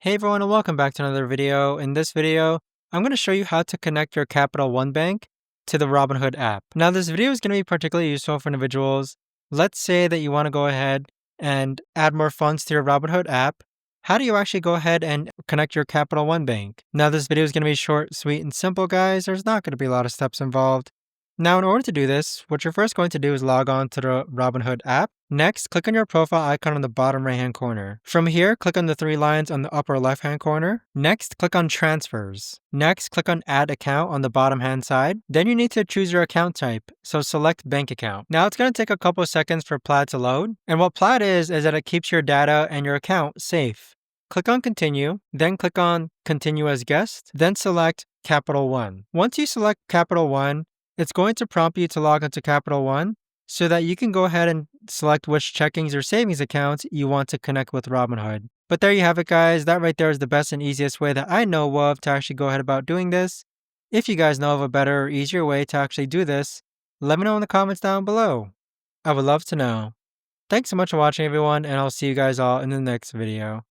Hey everyone and welcome back to another video. In this video, I'm going to show you how to connect your Capital One bank to the Robinhood app. Now this video is going to be particularly useful for individuals. Let's say that you want to go ahead and add more funds to your Robinhood app. How do you actually go ahead and connect your Capital One bank? Now this video is going to be short, sweet, and simple, guys. There's not going to be a lot of steps involved. Now, in order to do this, what you're first going to do is log on to the Robinhood app. Next, click on your profile icon on the bottom right-hand corner. From here, click on the three lines on the upper left-hand corner. Next, click on Transfers. Next, click on Add Account on the bottom-hand side. Then you need to choose your account type, so select Bank Account. Now, it's going to take a couple of seconds for Plaid to load. And what Plaid is that it keeps your data and your account safe. Click on Continue, then click on Continue as Guest, then select Capital One. Once you select Capital One, it's going to prompt you to log into Capital One so that you can go ahead and select which checkings or savings accounts you want to connect with Robinhood. But there you have it, guys. That right there is the best and easiest way that I know of to actually go ahead about doing this. If you guys know of a better or easier way to actually do this, let me know in the comments down below. I would love to know. Thanks so much for watching, everyone, and I'll see you guys all in the next video.